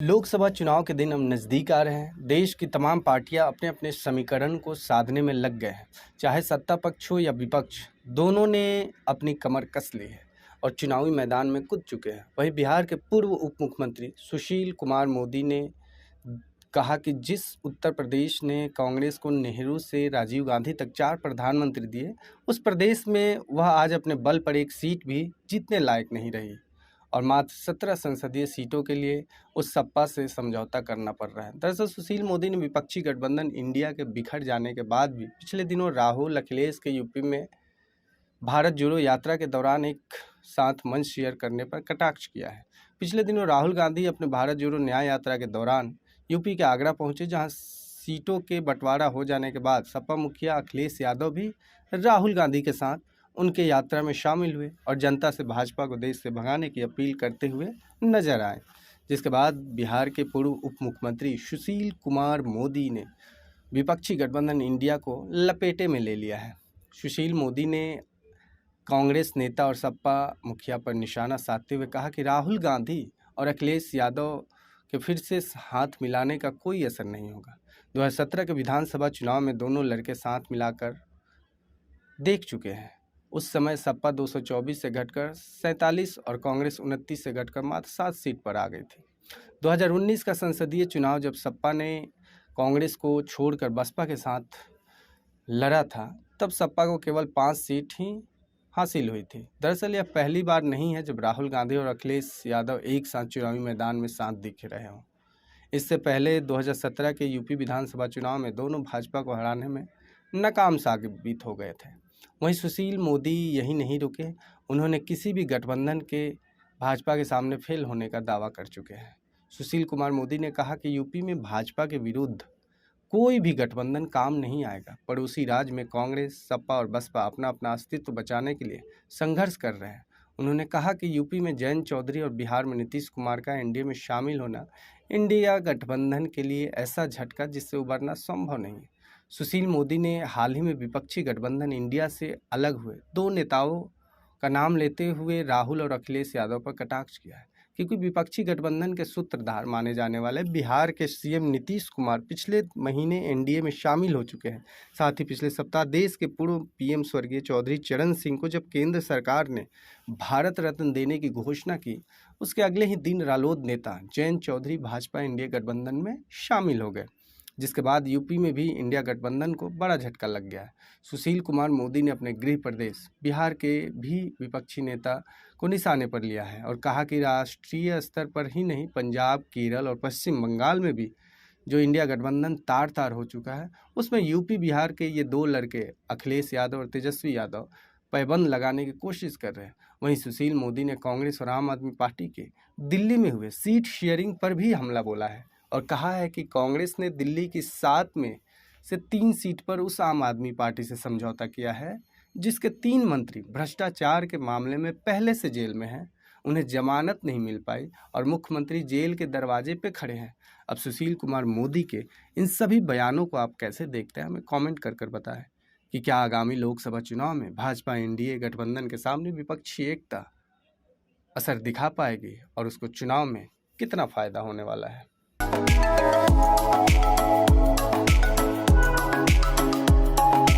लोकसभा चुनाव के दिन अब नज़दीक आ रहे हैं। देश की तमाम पार्टियां अपने अपने समीकरण को साधने में लग गए हैं। चाहे सत्ता पक्ष हो या विपक्ष, दोनों ने अपनी कमर कस ली है और चुनावी मैदान में कूद चुके हैं। वहीं बिहार के पूर्व उप मुख्यमंत्री सुशील कुमार मोदी ने कहा कि जिस उत्तर प्रदेश ने कांग्रेस को नेहरू से राजीव गांधी तक 4 प्रधानमंत्री दिए, उस प्रदेश में वह आज अपने बल पर एक सीट भी जीतने लायक नहीं रही और मात्र 17 संसदीय सीटों के लिए उस सपा से समझौता करना पड़ रहा है। दरअसल सुशील मोदी ने विपक्षी गठबंधन इंडिया के बिखर जाने के बाद भी पिछले दिनों राहुल अखिलेश के यूपी में भारत जोड़ो यात्रा के दौरान एक साथ मंच शेयर करने पर कटाक्ष किया है। पिछले दिनों राहुल गांधी अपने भारत जोड़ो न्याय यात्रा के दौरान यूपी के आगरा पहुंचे, जहां सीटों के बंटवारा हो जाने के बाद सपा मुखिया अखिलेश यादव भी राहुल गांधी के साथ उनके यात्रा में शामिल हुए और जनता से भाजपा को देश से भगाने की अपील करते हुए नजर आए। जिसके बाद बिहार के पूर्व उप मुख्यमंत्री सुशील कुमार मोदी ने विपक्षी गठबंधन इंडिया को लपेटे में ले लिया है। सुशील मोदी ने कांग्रेस नेता और सपा मुखिया पर निशाना साधते हुए कहा कि राहुल गांधी और अखिलेश यादव के फिर से हाथ मिलाने का कोई असर नहीं होगा। 2017 के विधानसभा चुनाव में दोनों लड़के साथ मिलाकर देख चुके हैं। उस समय सपा 224 से घटकर 47 और कांग्रेस 29 से घटकर मात्र 7 सीट पर आ गई थी। 2019 का संसदीय चुनाव जब सपा ने कांग्रेस को छोड़कर बसपा के साथ लड़ा था, तब सपा को केवल 5 सीट ही हासिल हुई थी। दरअसल यह पहली बार नहीं है जब राहुल गांधी और अखिलेश यादव एक साथ चुनावी मैदान में साथ दिख रहे हों। इससे पहले 2017 के यूपी विधानसभा चुनाव में दोनों भाजपा को हराने में नाकाम साबित हो गए थे। वहीं सुशील मोदी यही नहीं रुके, उन्होंने किसी भी गठबंधन के भाजपा के सामने फेल होने का दावा कर चुके हैं। सुशील कुमार मोदी ने कहा कि यूपी में भाजपा के विरुद्ध कोई भी गठबंधन काम नहीं आएगा। पड़ोसी राज्य में कांग्रेस, सपा और बसपा अपना अपना अस्तित्व बचाने के लिए संघर्ष कर रहे हैं। उन्होंने कहा कि यूपी में जयंत चौधरी और बिहार में नीतीश कुमार का एनडीए में शामिल होना इंडिया गठबंधन के लिए ऐसा झटका जिससे उबरना संभव नहीं है। सुशील मोदी ने हाल ही में विपक्षी गठबंधन इंडिया से अलग हुए 2 नेताओं का नाम लेते हुए राहुल और अखिलेश यादव पर कटाक्ष किया है, क्योंकि विपक्षी गठबंधन के सूत्रधार माने जाने वाले बिहार के सीएम नीतीश कुमार पिछले महीने एनडीए में शामिल हो चुके हैं। साथ ही पिछले सप्ताह देश के पूर्व पीएम स्वर्गीय चौधरी चरण सिंह को जब केंद्र सरकार ने भारत रत्न देने की घोषणा की, उसके अगले ही दिन रालोद नेता जयंत चौधरी भाजपा इंडिया गठबंधन में शामिल हो गए, जिसके बाद यूपी में भी इंडिया गठबंधन को बड़ा झटका लग गया है। सुशील कुमार मोदी ने अपने गृह प्रदेश बिहार के भी विपक्षी नेता को निशाने पर लिया है और कहा कि राष्ट्रीय स्तर पर ही नहीं, पंजाब, केरल और पश्चिम बंगाल में भी जो इंडिया गठबंधन तार तार हो चुका है, उसमें यूपी बिहार के ये 2 लड़के अखिलेश यादव और तेजस्वी यादव पैबंद लगाने की कोशिश कर रहे हैं। वहीं सुशील मोदी ने कांग्रेस और आम आदमी पार्टी के दिल्ली में हुए सीट शेयरिंग पर भी हमला बोला है और कहा है कि कांग्रेस ने दिल्ली की 7 में से 3 सीट पर उस आम आदमी पार्टी से समझौता किया है जिसके 3 मंत्री भ्रष्टाचार के मामले में पहले से जेल में हैं। उन्हें जमानत नहीं मिल पाई और मुख्यमंत्री जेल के दरवाजे पे खड़े हैं। अब सुशील कुमार मोदी के इन सभी बयानों को आप कैसे देखते हैं, हमें कमेंट कर बताएं कि क्या आगामी लोकसभा चुनाव में भाजपा एनडीए गठबंधन के सामने विपक्षी एकता असर दिखा पाएगी और उसको चुनाव में कितना फायदा होने वाला है।